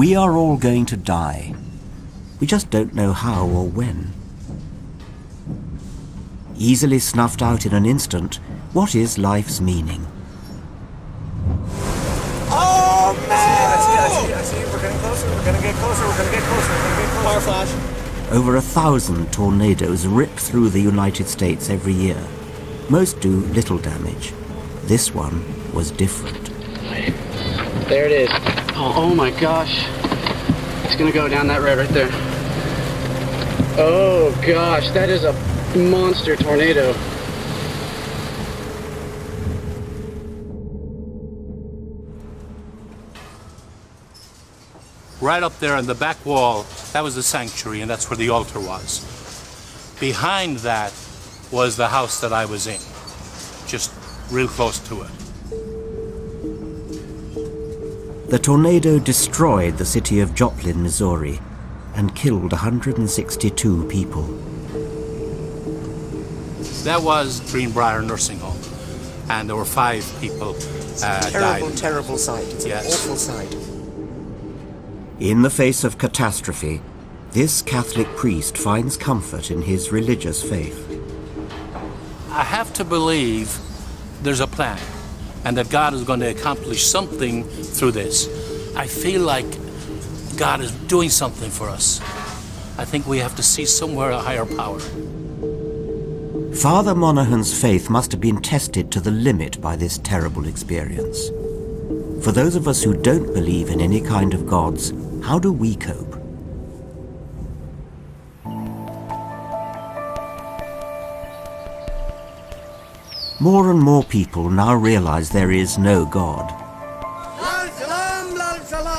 We are all going to die. We just don't know how or when. Easily snuffed out in an instant, what is life's meaning? Oh, man! I see. We're getting closer. We're going to get closer. Power flash. Over 1,000 tornadoes rip through the United States every year. Most do little damage. This one was different. There it is. Oh my gosh. It's gonna go down that road right there. Oh gosh, that is a monster tornado. Right up there on the back wall, that was the sanctuary, and that's where the altar was. Behind that was the house that I was in, just real close to it. The tornado destroyed the city of Joplin, Missouri, and killed 162 people. That was Greenbrier Nursing Home, and there were 5 people died. Terrible sight. It's an awful sight. In the face of catastrophe, this Catholic priest finds comfort in his religious faith. I have to believe there's a plan, and that God is going to accomplish something through this. I feel like God is doing something for us. I think we have to see somewhere a higher power. Father Monaghan's faith must have been tested to the limit by this terrible experience. For those of us who don't believe in any kind of gods, how do we cope? More and more people now realize there is no God.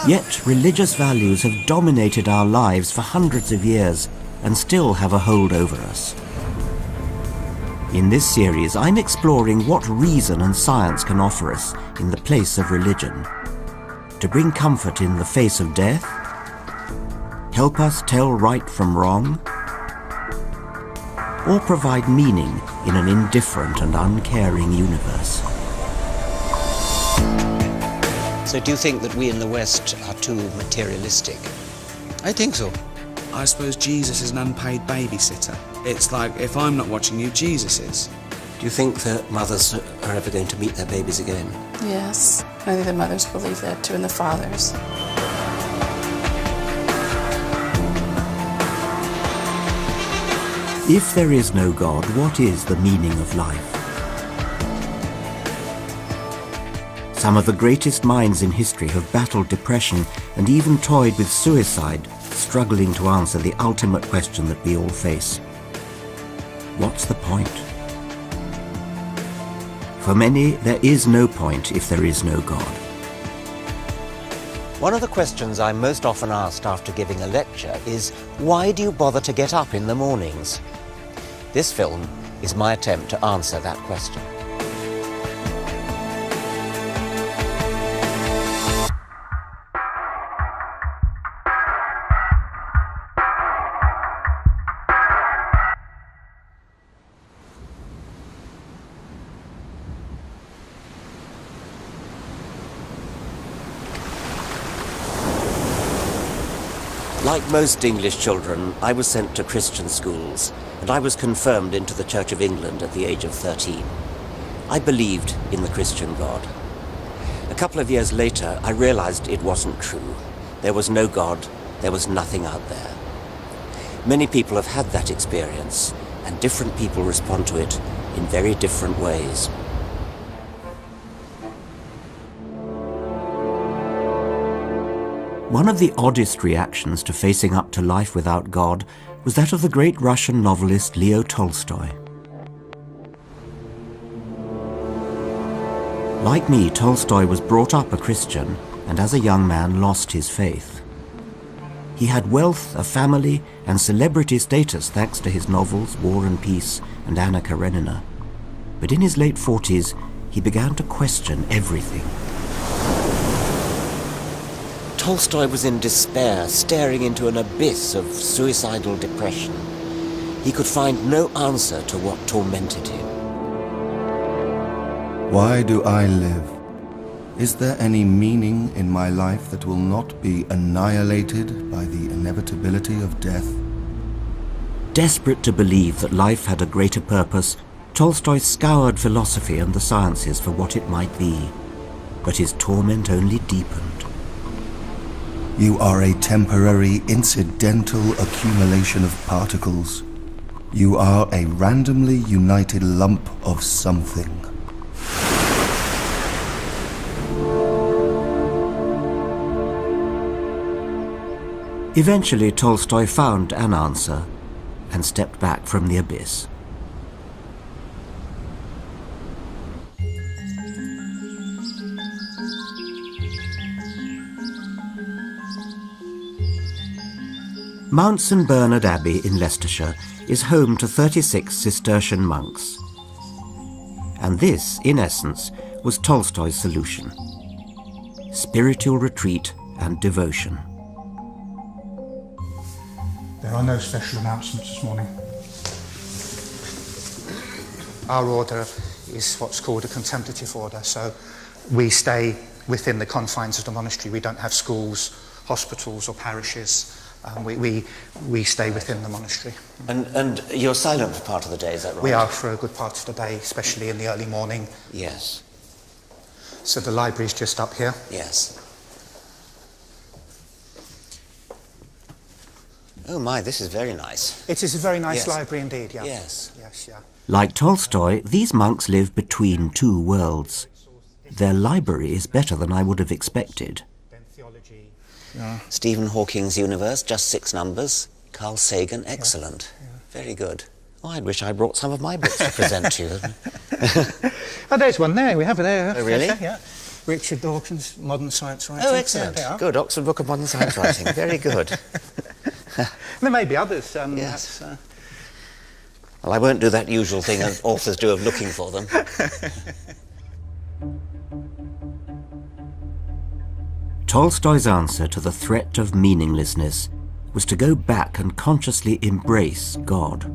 Yet religious values have dominated our lives for hundreds of years and still have a hold over us. In this series, I'm exploring what reason and science can offer us in the place of religion, to bring comfort in the face of death, help us tell right from wrong, or provide meaning in an indifferent and uncaring universe. So do you think that we in the West are too materialistic? I think so. I suppose Jesus is an unpaid babysitter. It's like, if I'm not watching you, Jesus is. Do you think that mothers are ever going to meet their babies again? Yes, I think the mothers believe that too, and the fathers. If there is no God, what is the meaning of life? Some of the greatest minds in history have battled depression and even toyed with suicide, struggling to answer the ultimate question that we all face. What's the point? For many, there is no point if there is no God. One of the questions I'm most often asked after giving a lecture is, why do you bother to get up in the mornings? This film is my attempt to answer that question. Like most English children, I was sent to Christian schools, and I was confirmed into the Church of England at the age of 13. I believed in the Christian God. A couple of years later, I realized it wasn't true. There was no God, there was nothing out there. Many people have had that experience, and different people respond to it in very different ways. One of the oddest reactions to facing up to life without God was that of the great Russian novelist Leo Tolstoy. Like me, Tolstoy was brought up a Christian and as a young man lost his faith. He had wealth, a family, and celebrity status thanks to his novels War and Peace and Anna Karenina. But in his late 40s, he began to question everything. Tolstoy was in despair, staring into an abyss of suicidal depression. He could find no answer to what tormented him. Why do I live? Is there any meaning in my life that will not be annihilated by the inevitability of death? Desperate to believe that life had a greater purpose, Tolstoy scoured philosophy and the sciences for what it might be. But his torment only deepened. You are a temporary, incidental accumulation of particles. You are a randomly united lump of something. Eventually, Tolstoy found an answer and stepped back from the abyss. Mount St Bernard Abbey in Leicestershire is home to 36 Cistercian monks. And this, in essence, was Tolstoy's solution: spiritual retreat and devotion. There are no special announcements this morning. Our order is what's called a contemplative order, so we stay within the confines of the monastery. We don't have schools, hospitals or parishes. We stay within the monastery. And you're silent for part of the day, is that right? We are for a good part of the day, especially in the early morning. Yes. So the library's just up here. Yes. Oh my, this is very nice. It is a very nice Yes. library indeed, yeah. Yes. Yes, yeah. Like Tolstoy, these monks live between two worlds. Their library is better than I would have expected. Yeah. Stephen Hawking's universe, just 6 numbers. Carl Sagan, excellent. Yeah. Very good. Oh, I wish I brought some of my books to present to you. Oh, there's one there. We have it there. Oh, really? Yeah. Richard Dawkins, Modern Science Writing. Oh, excellent. Yeah, good. Oxford Book of Modern Science Writing. Very good. There may be others. Yes. Well, I won't do that usual thing that authors do of looking for them. Tolstoy's answer to the threat of meaninglessness was to go back and consciously embrace God.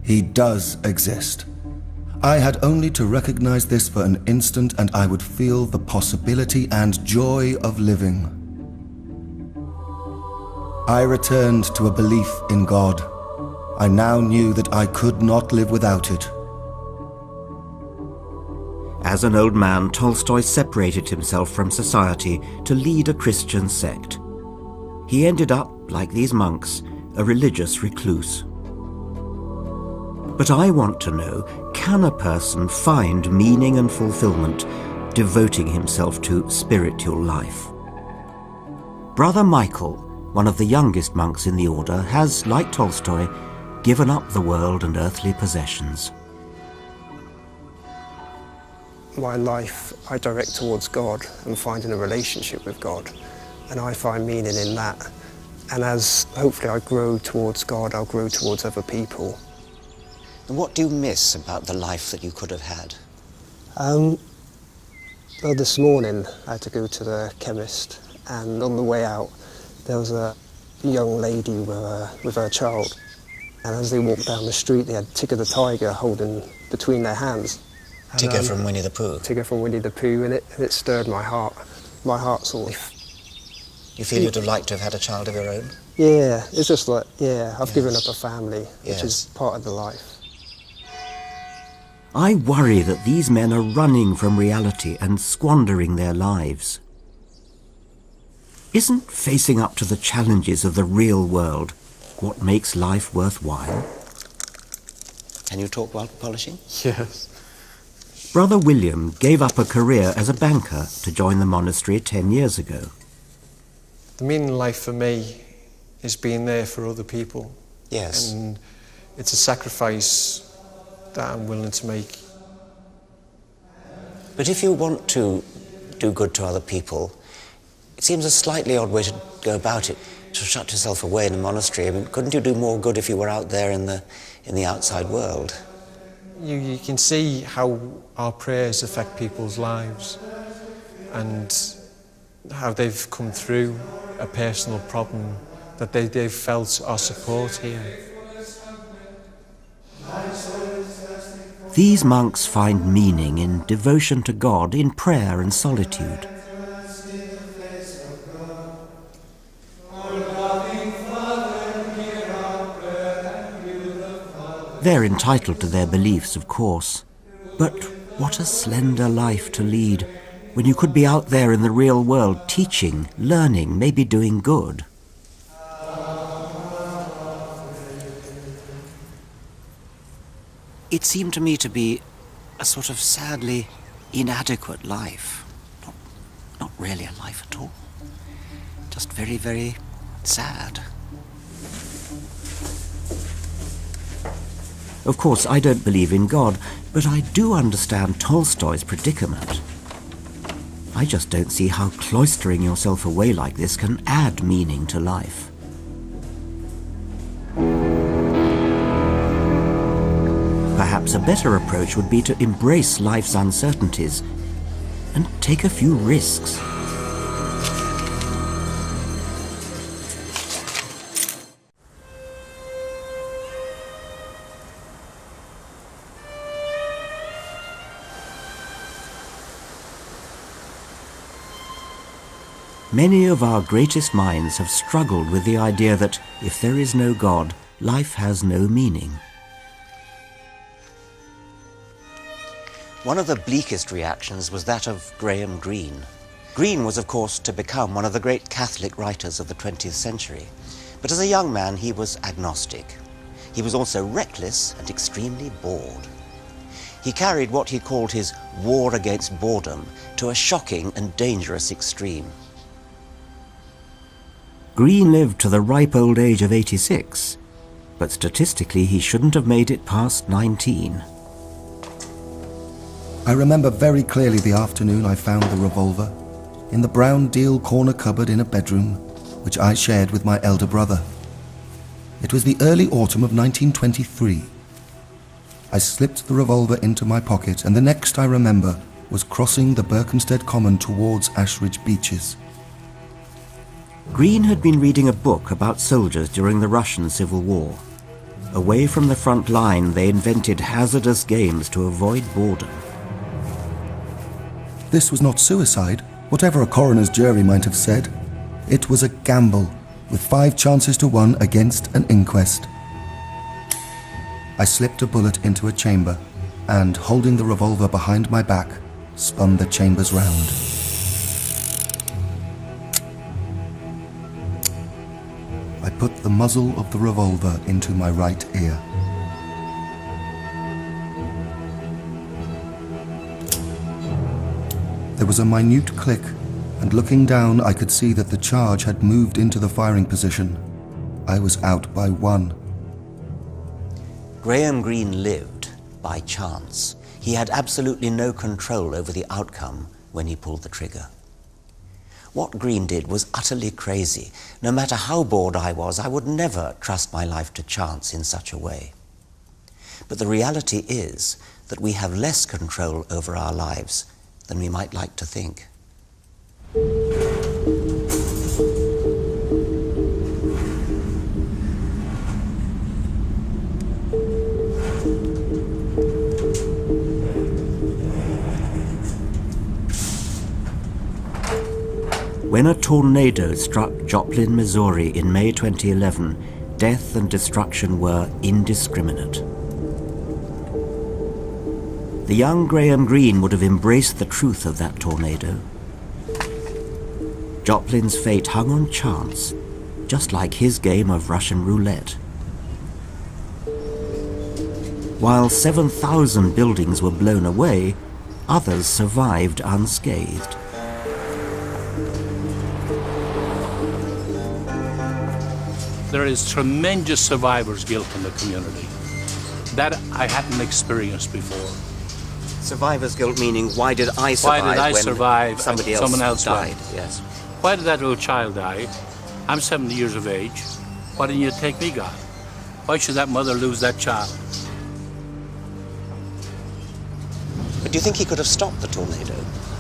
He does exist. I had only to recognize this for an instant and I would feel the possibility and joy of living. I returned to a belief in God. I now knew that I could not live without it. As an old man, Tolstoy separated himself from society to lead a Christian sect. He ended up, like these monks, a religious recluse. But I want to know, can a person find meaning and fulfillment devoting himself to spiritual life? Brother Michael, one of the youngest monks in the order, has, like Tolstoy, given up the world and earthly possessions. My life I direct towards God and finding a relationship with God, and I find meaning in that. And as hopefully I grow towards God, I'll grow towards other people. And what do you miss about the life that you could have had? Well, this morning I had to go to the chemist, and on the way out there was a young lady with her child, and as they walked down the street they had Tigger the tiger holding between their hands. Tigger from Winnie the Pooh? Tigger from Winnie the Pooh, and it stirred my heart. My heart sort of... You feel you'd have liked to have had a child of your own? Yeah, it's just like, yeah, I've given up a family, which is part of the life. I worry that these men are running from reality and squandering their lives. Isn't facing up to the challenges of the real world what makes life worthwhile? Can you talk while polishing? Yes. Brother William gave up a career as a banker to join the monastery 10 years ago. The meaning of life for me is being there for other people. Yes. And it's a sacrifice that I'm willing to make. But if you want to do good to other people, it seems a slightly odd way to go about it, to shut yourself away in a monastery. I mean, couldn't you do more good if you were out there in the outside world? You can see how our prayers affect people's lives and how they've come through a personal problem, that they've felt our support here. These monks find meaning in devotion to God, in prayer and solitude. They're entitled to their beliefs, of course, but what a slender life to lead when you could be out there in the real world teaching, learning, maybe doing good. It seemed to me to be a sort of sadly inadequate life. Not really a life at all. Just very, very sad. Of course, I don't believe in God, but I do understand Tolstoy's predicament. I just don't see how cloistering yourself away like this can add meaning to life. Perhaps a better approach would be to embrace life's uncertainties and take a few risks. Many of our greatest minds have struggled with the idea that if there is no God, life has no meaning. One of the bleakest reactions was that of Graham Greene. Greene was, of course, to become one of the great Catholic writers of the 20th century. But as a young man, he was agnostic. He was also reckless and extremely bored. He carried what he called his war against boredom to a shocking and dangerous extreme. Greene lived to the ripe old age of 86, but statistically he shouldn't have made it past 19. I remember very clearly the afternoon I found the revolver in the brown deal corner cupboard in a bedroom which I shared with my elder brother. It was the early autumn of 1923. I slipped the revolver into my pocket, and the next I remember was crossing the Berkhamsted Common towards Ashridge Beaches. Greene had been reading a book about soldiers during the Russian Civil War. Away from the front line, they invented hazardous games to avoid boredom. This was not suicide, whatever a coroner's jury might have said. It was a gamble, with 5 chances to 1 against an inquest. I slipped a bullet into a chamber, and, holding the revolver behind my back, spun the chambers round. I put the muzzle of the revolver into my right ear. There was a minute click, and looking down I could see that the charge had moved into the firing position. I was out by 1. Graham Greene lived by chance. He had absolutely no control over the outcome when he pulled the trigger. What Greene did was utterly crazy. No matter how bored I was, I would never trust my life to chance in such a way. But the reality is that we have less control over our lives than we might like to think. When a tornado struck Joplin, Missouri in May 2011, death and destruction were indiscriminate. The young Graham Greene would have embraced the truth of that tornado. Joplin's fate hung on chance, just like his game of Russian roulette. While 7,000 buildings were blown away, others survived unscathed. There is tremendous survivor's guilt in the community. That I hadn't experienced before. Survivor's guilt meaning, why did I survive? Why did I when survive somebody and someone else died? died? Yes. Why did that little child die? I'm 70 years of age. Why didn't you take me, God? Why should that mother lose that child? But do you think he could have stopped the tornado?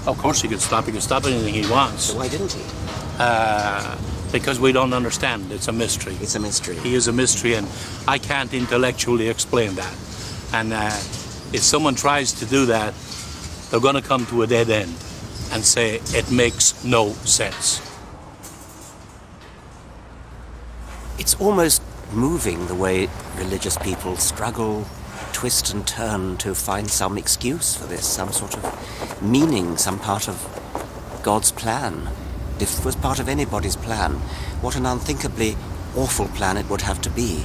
Of course he could stop. He could stop anything he wants. So why didn't he? Because we don't understand. It's a mystery. It's a mystery. He is a mystery, and I can't intellectually explain that. And if someone tries to do that, they're going to come to a dead end and say it makes no sense. It's almost moving the way religious people struggle, twist and turn to find some excuse for this, some sort of meaning, some part of God's plan. If it was part of anybody's plan, what an unthinkably awful plan it would have to be.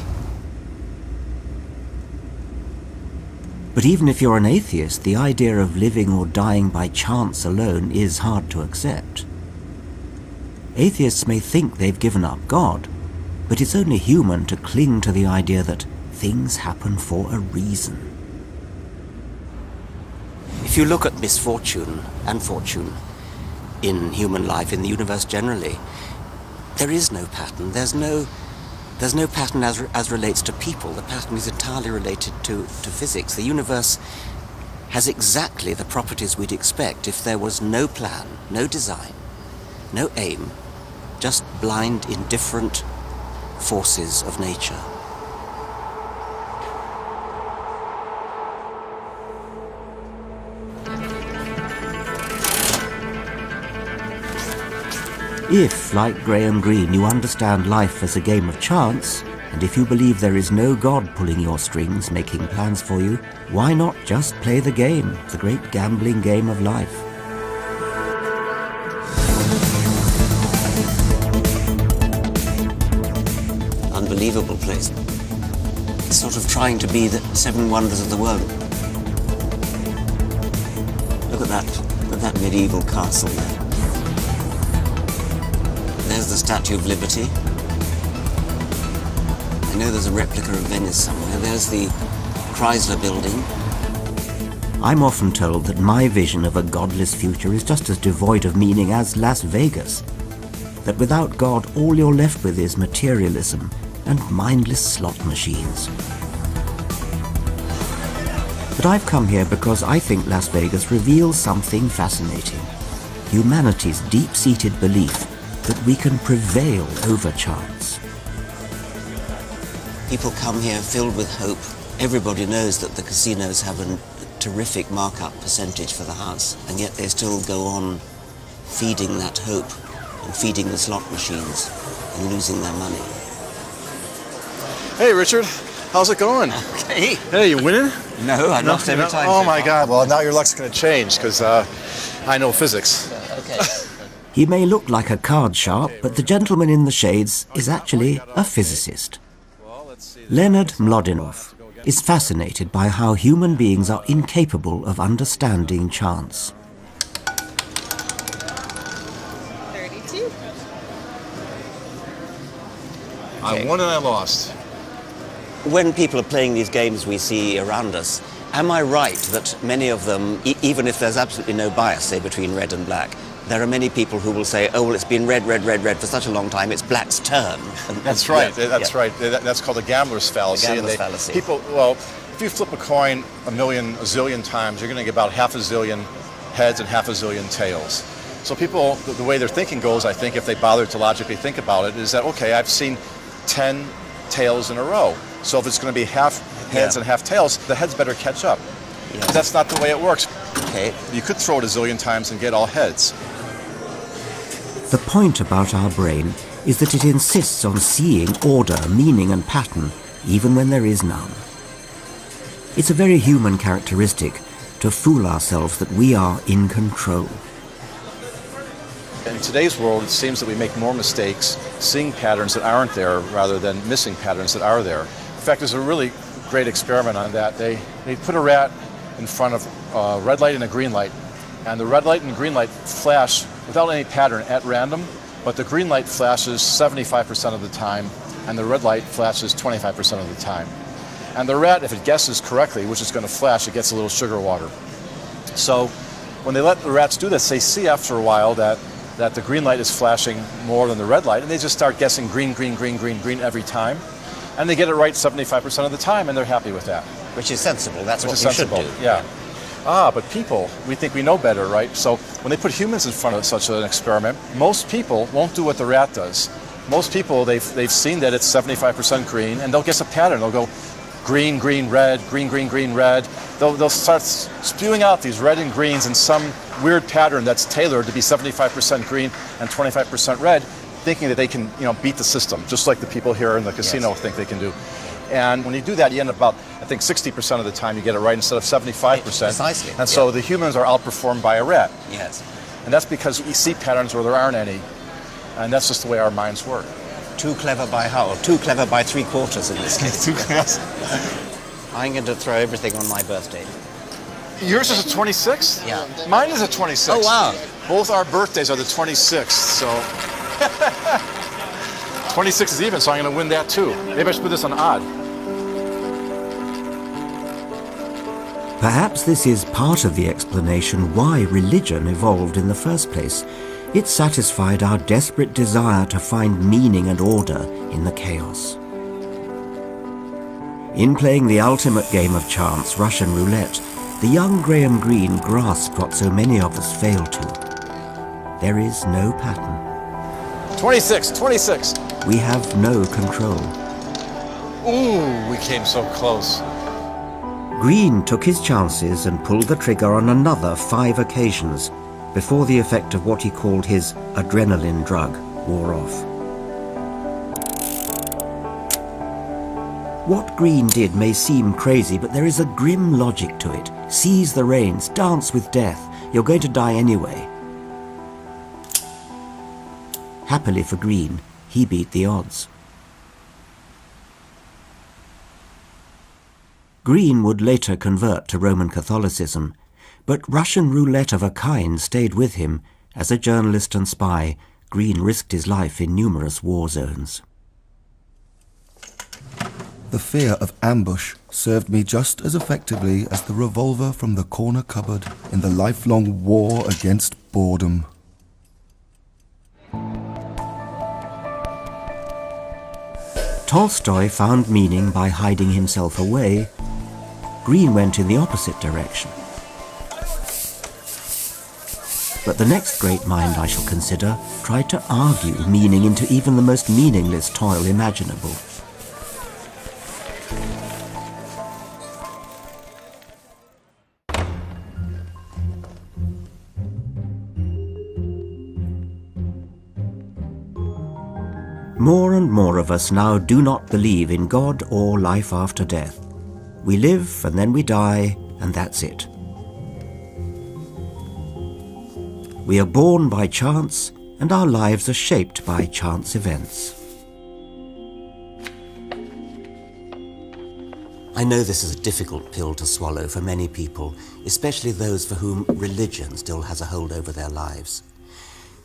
But even if you're an atheist, the idea of living or dying by chance alone is hard to accept. Atheists may think they've given up God, but it's only human to cling to the idea that things happen for a reason. If you look at misfortune and fortune in human life, in the universe generally, there is no pattern. There's no pattern as relates to people. The pattern is entirely related to physics. The universe has exactly the properties we'd expect if there was no plan, no design, no aim, just blind, indifferent forces of nature. If, like Graham Greene, you understand life as a game of chance, and if you believe there is no God pulling your strings, making plans for you, why not just play the game, the great gambling game of life? Unbelievable place. It's sort of trying to be the seven wonders of the world. Look at that medieval castle there. There's the Statue of Liberty. I know there's a replica of Venice somewhere. There's the Chrysler Building. I'm often told that my vision of a godless future is just as devoid of meaning as Las Vegas. That without God, all you're left with is materialism and mindless slot machines. But I've come here because I think Las Vegas reveals something fascinating. Humanity's deep-seated belief that we can prevail over chance. People come here filled with hope. Everybody knows that the casinos have a terrific markup percentage for the house, and yet they still go on feeding that hope and feeding the slot machines and losing their money. Hey, Richard. How's it going? Okay. Hey, you winning? No, I lost every time. Oh, my God. Well, now your luck's going to change, because I know physics. Okay. He may look like a card sharp, but the gentleman in the shades is actually a physicist. Leonard Mlodinow is fascinated by how human beings are incapable of understanding chance. 32. I won and I lost. When people are playing these games we see around us, am I right that many of them, even if there's absolutely no bias, say, between red and black, there are many people who will say, oh, well, it's been red, red, red, red for such a long time, it's black's turn. That's right. That's right. That's called the gambler's fallacy. The gambler's fallacy. People, well, if you flip a coin a zillion times, you're going to get about half a zillion heads and half a zillion tails. So people, the way their thinking goes, I think, if they bother to logically think about it, is that, okay, I've seen 10 tails in a row. So if it's going to be half heads and half tails, the heads better catch up. Yes. That's not the way it works. Okay. You could throw it a zillion times and get all heads. The point about our brain is that it insists on seeing order, meaning and pattern, even when there is none. It's a very human characteristic to fool ourselves that we are in control. In today's world, it seems that we make more mistakes seeing patterns that aren't there rather than missing patterns that are there. In fact, there's a really great experiment on that. They put a rat in front of a red light and a green light, and the red light and green light flash without any pattern at random, but the green light flashes 75% of the time, and the red light flashes 25% of the time. And the rat, if it guesses correctly, which is going to flash, it gets a little sugar water. So when they let the rats do this, they see after a while that the green light is flashing more than the red light, and they just start guessing green, green, green, green, green every time. And they get it right 75% of the time, and they're happy with that. Which is sensible. That's what you should do. Yeah. But people, we think we know better, right? So when they put humans in front of such an experiment, most people won't do what the rat does. Most people, they've seen that it's 75% green, and they'll guess a pattern. They'll go green, green, red, green, green, green, red. They'll start spewing out these red and greens in some weird pattern that's tailored to be 75% green and 25% red, thinking that they can, beat the system, just like the people here in the casino think they can do. And when you do that, you end up about, I think, 60% of the time you get it right instead of 75%. Precisely. And so the humans are outperformed by a rat. Yes. And that's because we see patterns where there aren't any. And that's just the way our minds work. Too clever by how? Too clever by 3/4 in this case. I'm going to throw everything on my birthday. Yours is a 26th? Yeah. Mine is a 26th. Oh, wow. Both our birthdays are the 26th, so... 26 is even, so I'm going to win that too. Maybe I should put this on odd. Perhaps this is part of the explanation why religion evolved in the first place. It satisfied our desperate desire to find meaning and order in the chaos. In playing the ultimate game of chance, Russian roulette, the young Graham Greene grasped what so many of us fail to. There is no pattern. 26, 26. We have no control. Ooh, we came so close. Greene took his chances and pulled the trigger on another 5 occasions before the effect of what he called his adrenaline drug wore off. What Greene did may seem crazy, but there is a grim logic to it. Seize the reins, dance with death. You're going to die anyway. Happily for Greene, he beat the odds. Greene would later convert to Roman Catholicism, but Russian roulette of a kind stayed with him. As a journalist and spy, Greene risked his life in numerous war zones. The fear of ambush served me just as effectively as the revolver from the corner cupboard in the lifelong war against boredom. Tolstoy found meaning by hiding himself away. Greene went in the opposite direction. But the next great mind I shall consider tried to argue meaning into even the most meaningless toil imaginable. More and more of us now do not believe in God or life after death. We live and then we die, and that's it. We are born by chance, and our lives are shaped by chance events. I know this is a difficult pill to swallow for many people, especially those for whom religion still has a hold over their lives.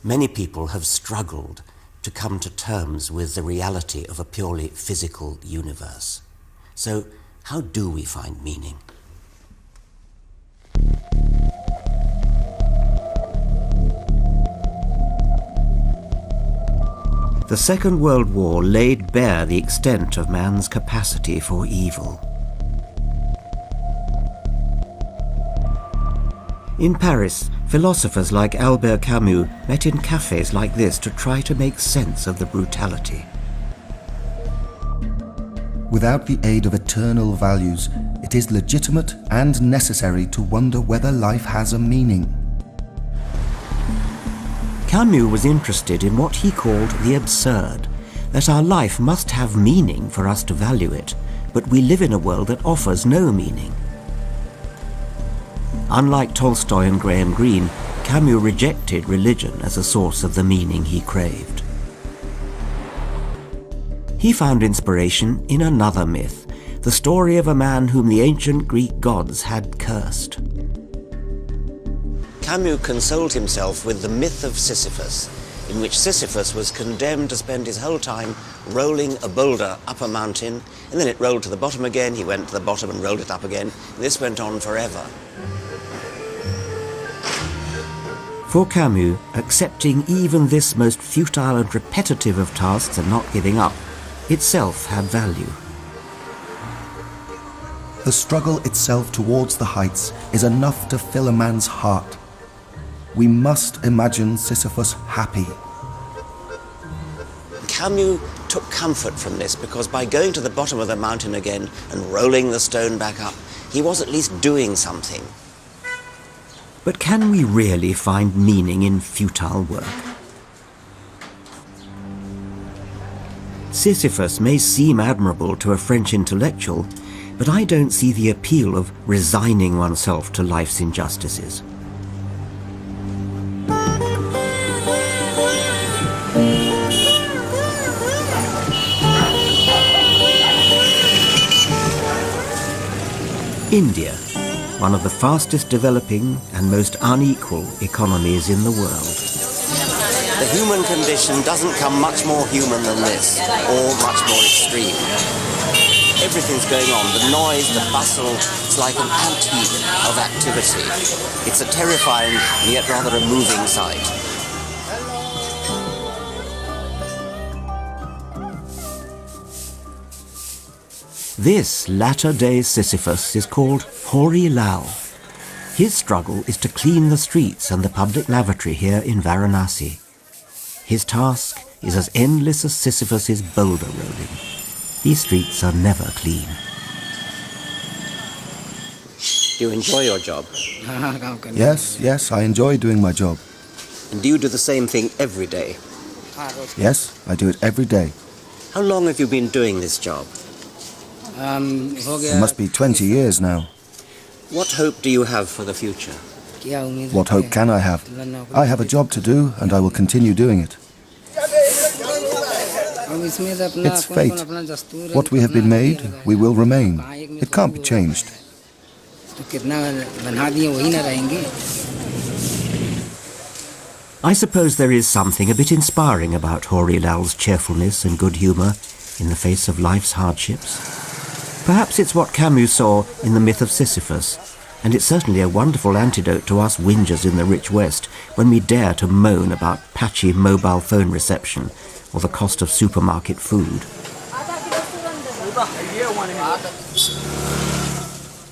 Many people have struggled to come to terms with the reality of a purely physical universe. So, how do we find meaning? The Second World War laid bare the extent of man's capacity for evil. In Paris, philosophers like Albert Camus met in cafes like this to try to make sense of the brutality. Without the aid of eternal values, it is legitimate and necessary to wonder whether life has a meaning. Camus was interested in what he called the absurd, that our life must have meaning for us to value it, but we live in a world that offers no meaning. Unlike Tolstoy and Graham Greene, Camus rejected religion as a source of the meaning he craved. He found inspiration in another myth, the story of a man whom the ancient Greek gods had cursed. Camus consoled himself with the myth of Sisyphus, in which Sisyphus was condemned to spend his whole time rolling a boulder up a mountain, and then it rolled to the bottom again, he went to the bottom and rolled it up again, and this went on forever. For Camus, accepting even this most futile and repetitive of tasks and not giving up, itself had value. The struggle itself towards the heights is enough to fill a man's heart. We must imagine Sisyphus happy. Camus took comfort from this, because by going to the bottom of the mountain again and rolling the stone back up, he was at least doing something. But can we really find meaning in futile work? Sisyphus may seem admirable to a French intellectual, but I don't see the appeal of resigning oneself to life's injustices. India, one of the fastest developing and most unequal economies in the world. The human condition doesn't come much more human than this, or much more extreme. Everything's going on, the noise, the bustle, it's like an ant heap of activity. It's a terrifying and yet rather a moving sight. This latter-day Sisyphus is called Hori Lal. His struggle is to clean the streets and the public lavatory here in Varanasi. His task is as endless as Sisyphus's boulder rolling. These streets are never clean. Do you enjoy your job? Yes, I enjoy doing my job. And do you do the same thing every day? Yes, I do it every day. How long have you been doing this job? It must be 20 years now. What hope do you have for the future? What hope can I have? I have a job to do, and I will continue doing it. It's fate. What we have been made, we will remain. It can't be changed. I suppose there is something a bit inspiring about Hori Lal's cheerfulness and good humour in the face of life's hardships. Perhaps it's what Camus saw in the myth of Sisyphus, and it's certainly a wonderful antidote to us whingers in the rich West when we dare to moan about patchy mobile phone reception or the cost of supermarket food.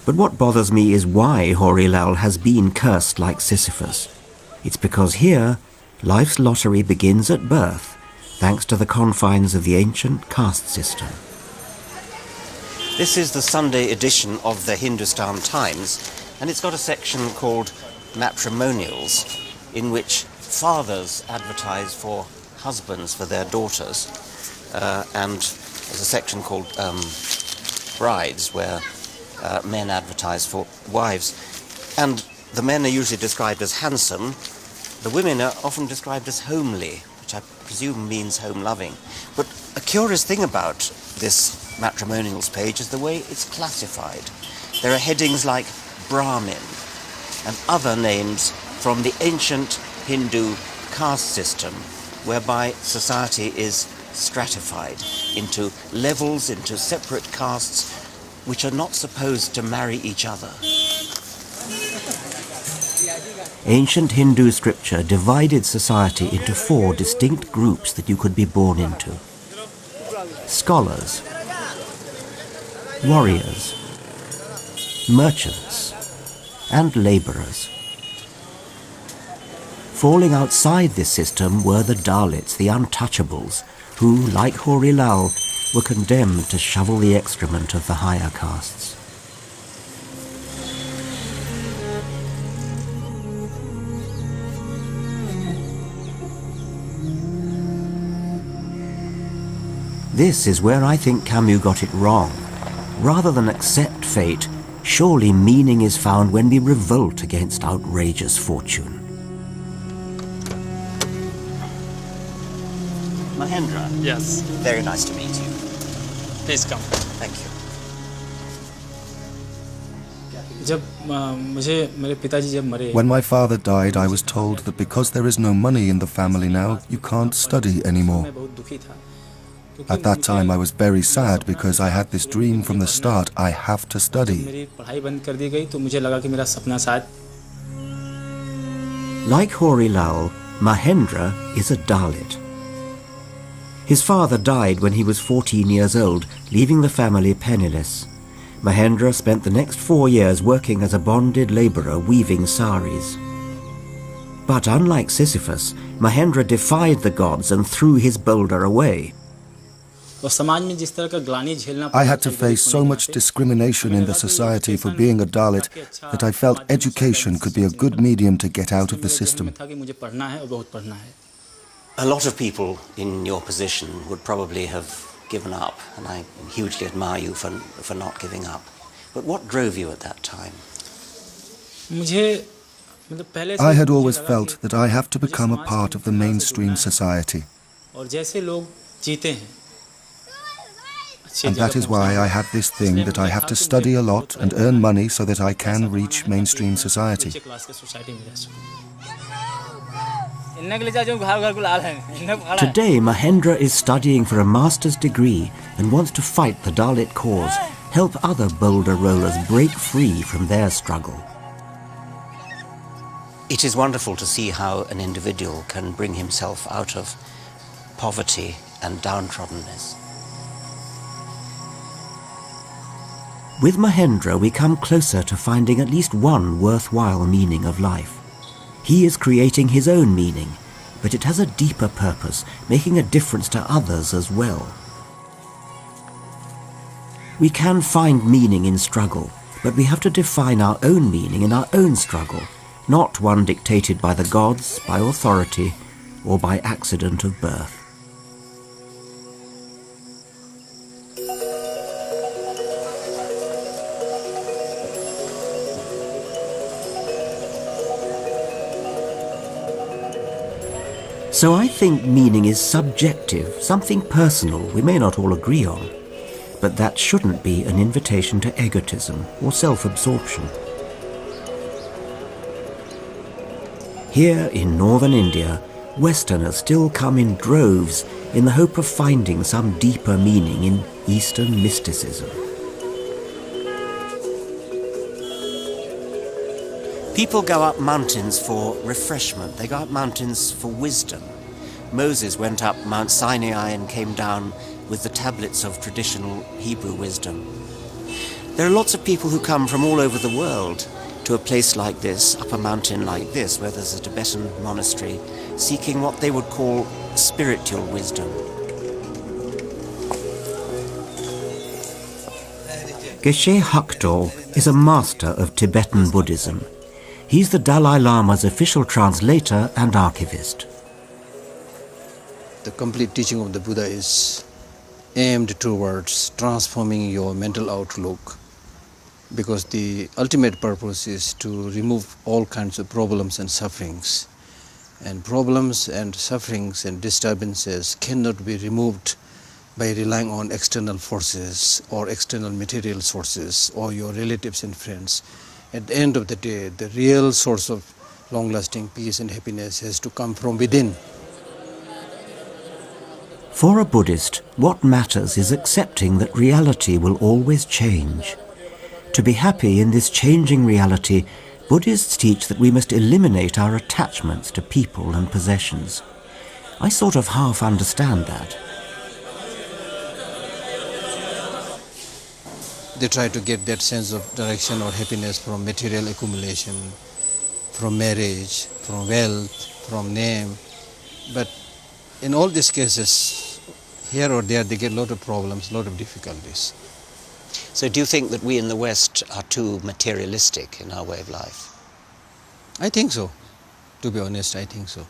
But what bothers me is why Hori Lal has been cursed like Sisyphus. It's because here, life's lottery begins at birth, thanks to the confines of the ancient caste system. This is the Sunday edition of the Hindustan Times, and it's got a section called Matrimonials, in which fathers advertise for husbands for their daughters, and there's a section called Brides, where men advertise for wives. And the men are usually described as handsome. The women are often described as homely, which I presume means home-loving. But a curious thing about this matrimonials page is the way it's classified. There are headings like Brahmin and other names from the ancient Hindu caste system, whereby society is stratified into levels, into separate castes, which are not supposed to marry each other. Ancient Hindu scripture divided society into 4 distinct groups that you could be born into. Scholars, warriors, merchants, and labourers. Falling outside this system were the Dalits, the untouchables, who, like Hori Lal, were condemned to shovel the excrement of the higher castes. This is where I think Camus got it wrong. Rather than accept fate, surely meaning is found when we revolt against outrageous fortune. Mahendra? Yes. Very nice to meet you. Please come. Thank you. When my father died, I was told that because there is no money in the family now, you can't study anymore. At that time, I was very sad because I had this dream from the start, I have to study. Like Hori Lal, Mahendra is a Dalit. His father died when he was 14 years old, leaving the family penniless. Mahendra spent the next 4 years working as a bonded labourer weaving saris. But unlike Sisyphus, Mahendra defied the gods and threw his boulder away. I had to face so much discrimination in the society for being a Dalit that I felt education could be a good medium to get out of the system. A lot of people in your position would probably have given up, and I hugely admire you for not giving up. But what drove you at that time? I had always felt that I have to become a part of the mainstream society. And that is why I have this thing that I have to study a lot and earn money so that I can reach mainstream society. Today, Mahendra is studying for a master's degree and wants to fight the Dalit cause, help other boulder rollers break free from their struggle. It is wonderful to see how an individual can bring himself out of poverty and downtroddenness. With Mahendra, we come closer to finding at least one worthwhile meaning of life. He is creating his own meaning, but it has a deeper purpose, making a difference to others as well. We can find meaning in struggle, but we have to define our own meaning in our own struggle, not one dictated by the gods, by authority, or by accident of birth. So I think meaning is subjective, something personal we may not all agree on, but that shouldn't be an invitation to egotism or self-absorption. Here in northern India, Westerners still come in droves in the hope of finding some deeper meaning in Eastern mysticism. People go up mountains for refreshment. They go up mountains for wisdom. Moses went up Mount Sinai and came down with the tablets of traditional Hebrew wisdom. There are lots of people who come from all over the world to a place like this, up a mountain like this, where there's a Tibetan monastery, seeking what they would call spiritual wisdom. Geshe Hakdol is a master of Tibetan Buddhism. He's the Dalai Lama's official translator and archivist. The complete teaching of the Buddha is aimed towards transforming your mental outlook, because the ultimate purpose is to remove all kinds of problems and sufferings. And problems and sufferings and disturbances cannot be removed by relying on external forces or external material sources or your relatives and friends. At the end of the day, the real source of long-lasting peace and happiness has to come from within. For a Buddhist, what matters is accepting that reality will always change. To be happy in this changing reality, Buddhists teach that we must eliminate our attachments to people and possessions. I sort of half understand that. They try to get that sense of direction or happiness from material accumulation, from marriage, from wealth, from name. But in all these cases, here or there, they get a lot of problems, a lot of difficulties. So do you think that we in the West are too materialistic in our way of life? I think so. To be honest, I think so.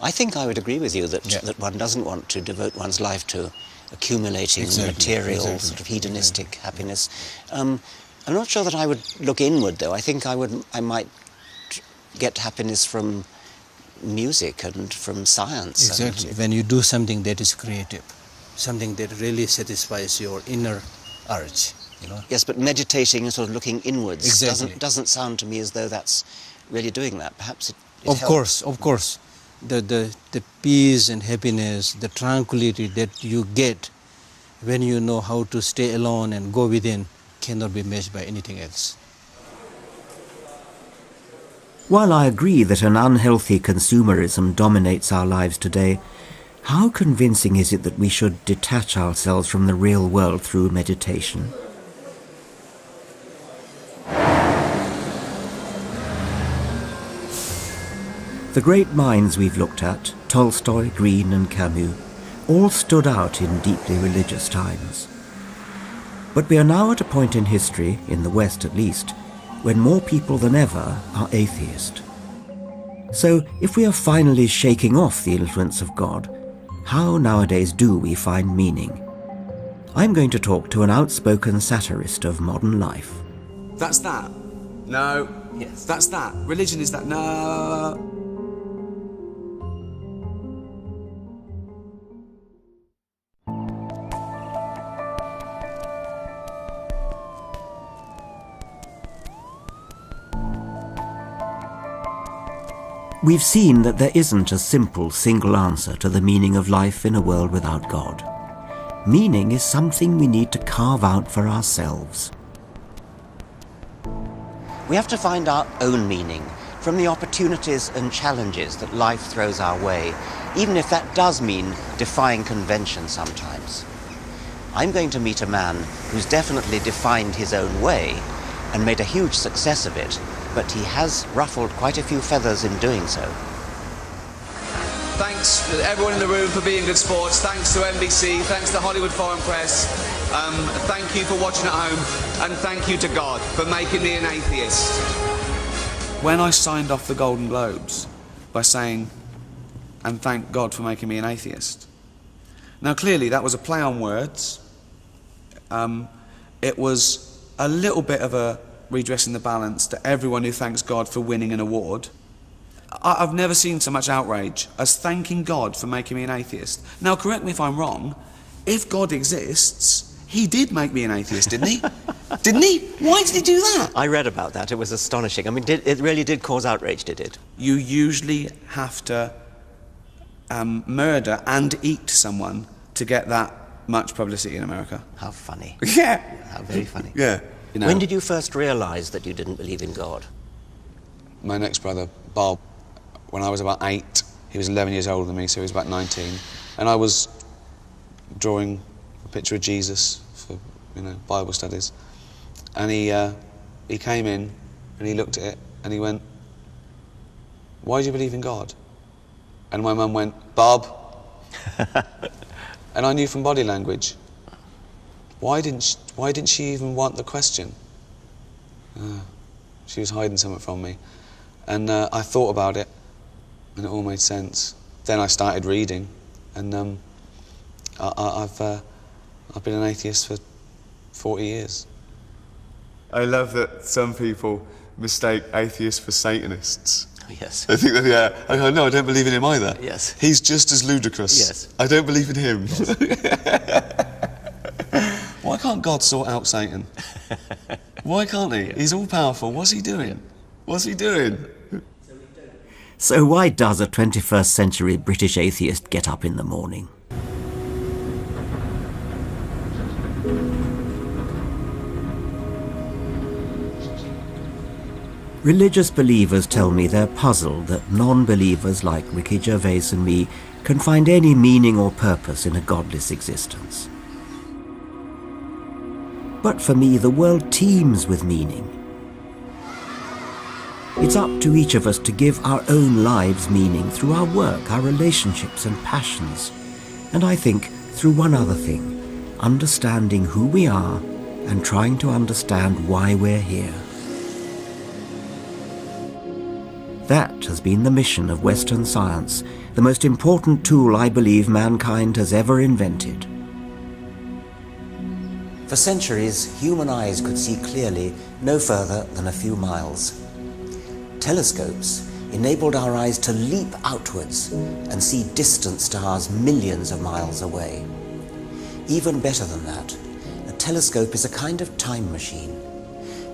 I think I would agree with you that, that one doesn't want to devote one's life to accumulating material, sort of hedonistic happiness. I'm not sure that I would look inward, though. I think I might get happiness from music and from science. Exactly. When you do something that is creative, something that really satisfies your inner urge, you know. Yes, but meditating and sort of looking inwards doesn't sound to me as though that's really doing that. Perhaps it helps. Of course. The peace and happiness, the tranquility that you get when you know how to stay alone and go within cannot be matched by anything else. While I agree that an unhealthy consumerism dominates our lives today, how convincing is it that we should detach ourselves from the real world through meditation? The great minds we've looked at, Tolstoy, Green and Camus, all stood out in deeply religious times. But we are now at a point in history, in the West at least, when more people than ever are atheist. So, if we are finally shaking off the influence of God, how nowadays do we find meaning? I'm going to talk to an outspoken satirist of modern life. That's that. No. Yes. That's that. Religion is that. No. We've seen that there isn't a simple, single answer to the meaning of life in a world without God. Meaning is something we need to carve out for ourselves. We have to find our own meaning from the opportunities and challenges that life throws our way, even if that does mean defying convention sometimes. I'm going to meet a man who's definitely defined his own way and made a huge success of it, but he has ruffled quite a few feathers in doing so. Thanks to everyone in the room for being good sports. Thanks to NBC. Thanks to Hollywood Foreign Press. Thank you for watching at home. And thank you to God for making me an atheist. When I signed off the Golden Globes by saying, and thank God for making me an atheist. Now clearly that was a play on words. It was a little bit of a redressing the balance to everyone who thanks God for winning an award. I've never seen so much outrage as thanking God for making me an atheist. Now, correct me if I'm wrong, if God exists, he did make me an atheist, didn't he? Didn't he? Why did he do that? I read about that. It was astonishing. I mean, it really did cause outrage, did it? You usually have to murder and eat someone to get that much publicity in America. How funny. Yeah. How very funny. Yeah. You know, when did you first realise that you didn't believe in God? My next brother, Bob, when I was about 8, he was 11 years older than me, so he was about 19, and I was drawing a picture of Jesus for, Bible studies, and he came in and he looked at it and he went, "Why do you believe in God?" And my mum went, "Bob." And I knew from body language. Why didn't she even want the question? She was hiding something from me. And I thought about it, and it all made sense. Then I started reading, and I've been an atheist for 40 years. I love that some people mistake atheists for Satanists. Yes. I think that, yeah. I go, no, I don't believe in him either. Yes. He's just as ludicrous. Yes. I don't believe in him. Why can't God sort out Satan? Why can't he? He's all-powerful. What's he doing? What's he doing? So why does a 21st century British atheist get up in the morning? Religious believers tell me they're puzzled that non-believers like Ricky Gervais and me can find any meaning or purpose in a godless existence. But for me, the world teems with meaning. It's up to each of us to give our own lives meaning through our work, our relationships and passions. And I think through one other thing, understanding who we are and trying to understand why we're here. That has been the mission of Western science, the most important tool I believe mankind has ever invented. For centuries, human eyes could see clearly no further than a few miles. Telescopes enabled our eyes to leap outwards and see distant stars millions of miles away. Even better than that, a telescope is a kind of time machine.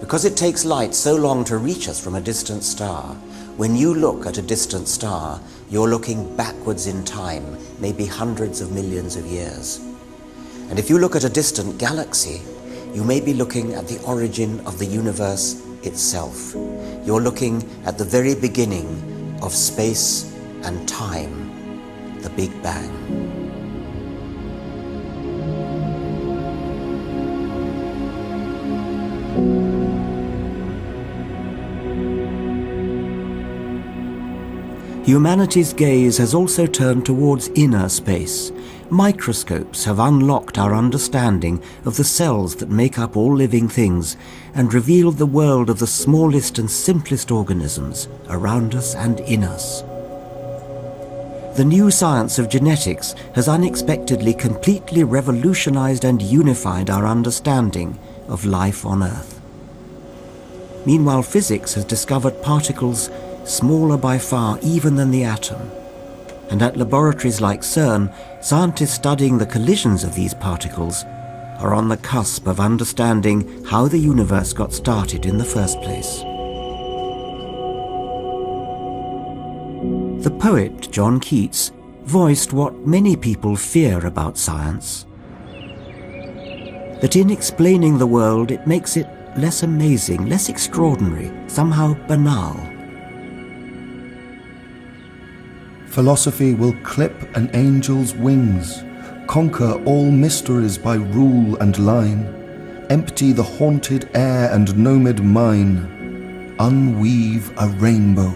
Because it takes light so long to reach us from a distant star, when you look at a distant star, you're looking backwards in time, maybe hundreds of millions of years. And if you look at a distant galaxy, you may be looking at the origin of the universe itself. You're looking at the very beginning of space and time, the Big Bang. Humanity's gaze has also turned towards inner space. Microscopes have unlocked our understanding of the cells that make up all living things and revealed the world of the smallest and simplest organisms around us and in us. The new science of genetics has unexpectedly completely revolutionized and unified our understanding of life on Earth. Meanwhile, physics has discovered particles smaller by far even than the atom. And at laboratories like CERN, scientists studying the collisions of these particles are on the cusp of understanding how the universe got started in the first place. The poet John Keats voiced what many people fear about science: that in explaining the world it makes it less amazing, less extraordinary, somehow banal. Philosophy will clip an angel's wings, conquer all mysteries by rule and line, empty the haunted air and nomad mine, unweave a rainbow.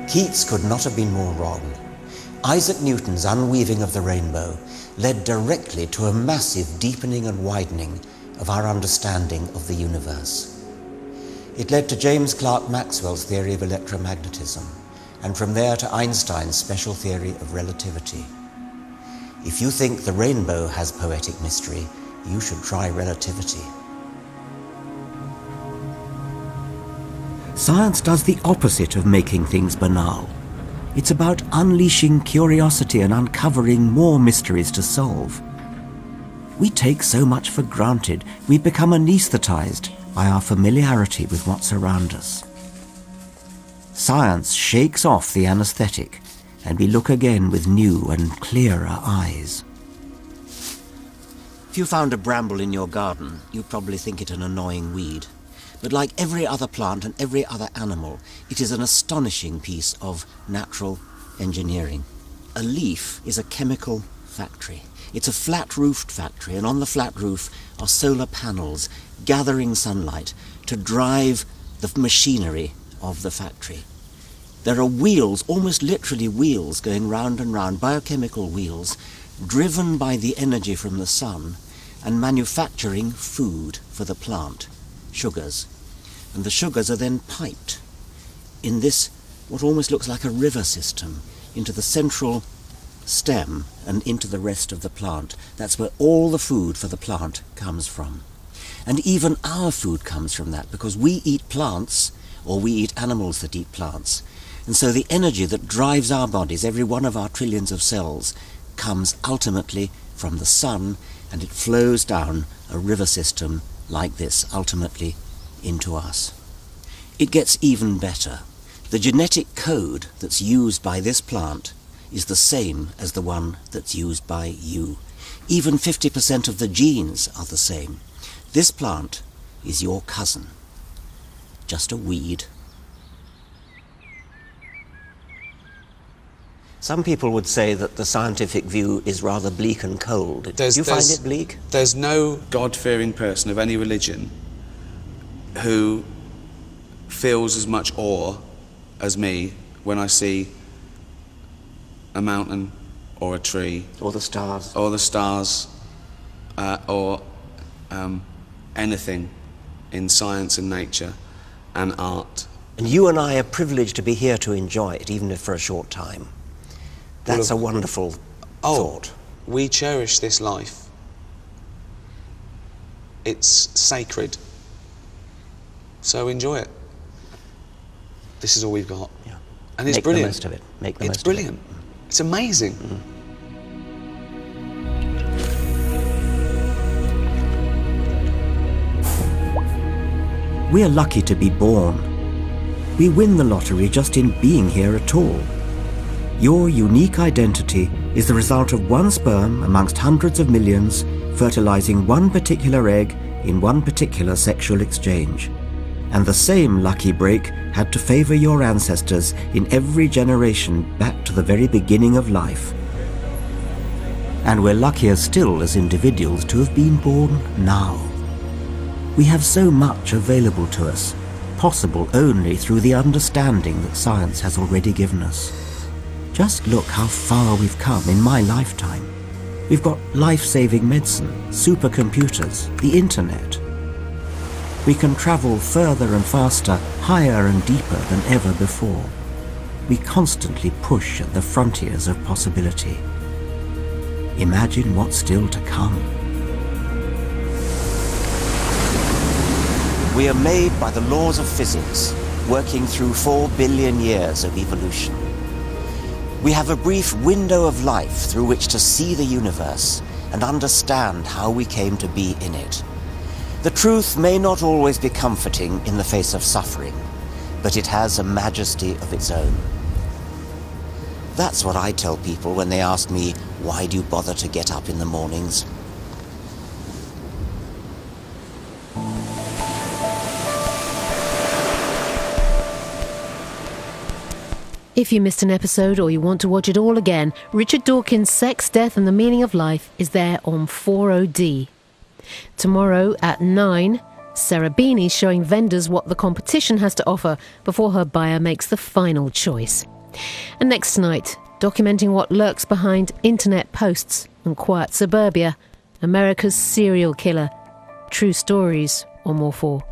Keats could not have been more wrong. Isaac Newton's unweaving of the rainbow led directly to a massive deepening and widening of our understanding of the universe. It led to James Clerk Maxwell's theory of electromagnetism, and from there to Einstein's special theory of relativity. If you think the rainbow has poetic mystery, you should try relativity. Science does the opposite of making things banal. It's about unleashing curiosity and uncovering more mysteries to solve. We take so much for granted, we become anesthetized by our familiarity with what's around us. Science shakes off the anesthetic, and we look again with new and clearer eyes. If you found a bramble in your garden, you'd probably think it an annoying weed. But like every other plant and every other animal, it is an astonishing piece of natural engineering. A leaf is a chemical factory. It's a flat-roofed factory, and on the flat roof are solar panels gathering sunlight to drive the machinery of the factory. There are wheels, almost literally wheels, going round and round, biochemical wheels, driven by the energy from the sun and manufacturing food for the plant, sugars. And the sugars are then piped in this, what almost looks like a river system, into the central stem and into the rest of the plant. That's where all the food for the plant comes from. And even our food comes from that, because we eat plants, or we eat animals that eat plants. And so the energy that drives our bodies, every one of our trillions of cells, comes ultimately from the sun, and it flows down a river system like this, ultimately into us. It gets even better. The genetic code that's used by this plant is the same as the one that's used by you. Even 50% of the genes are the same. This plant is your cousin, just a weed. Some people would say that the scientific view is rather bleak and cold. Do you find it bleak? There's no God-fearing person of any religion who feels as much awe as me when I see a mountain or a tree. Or the stars. Or the stars, or anything in science and nature and art. And you and I are privileged to be here to enjoy it, even if for a short time. That's a wonderful thought. We cherish this life. It's sacred. So enjoy it. This is all we've got. Yeah. And it's Make brilliant. the most of it. Make the most It's brilliant. of it. It's amazing. We're lucky to be born. We win the lottery just in being here at all. Your unique identity is the result of one sperm amongst hundreds of millions, fertilizing one particular egg in one particular sexual exchange. And the same lucky break had to favor your ancestors in every generation back to the very beginning of life. And we're luckier still as individuals to have been born now. We have so much available to us: possible only through the understanding that science has already given us. Just look how far we've come in my lifetime. We've got life-saving medicine, supercomputers, the internet. We can travel further and faster, higher and deeper than ever before. We constantly push at the frontiers of possibility. Imagine what's still to come. We are made by the laws of physics, working through 4 billion years of evolution. We have a brief window of life through which to see the universe and understand how we came to be in it. The truth may not always be comforting in the face of suffering, but it has a majesty of its own. That's what I tell people when they ask me, why do you bother to get up in the mornings? If you missed an episode or you want to watch it all again, Richard Dawkins' Sex, Death and the Meaning of Life is there on 40D. Tomorrow at 9, Sarah Beanie's showing vendors what the competition has to offer before her buyer makes the final choice. And next night, documenting what lurks behind internet posts and quiet suburbia, America's serial killer, true stories or more for.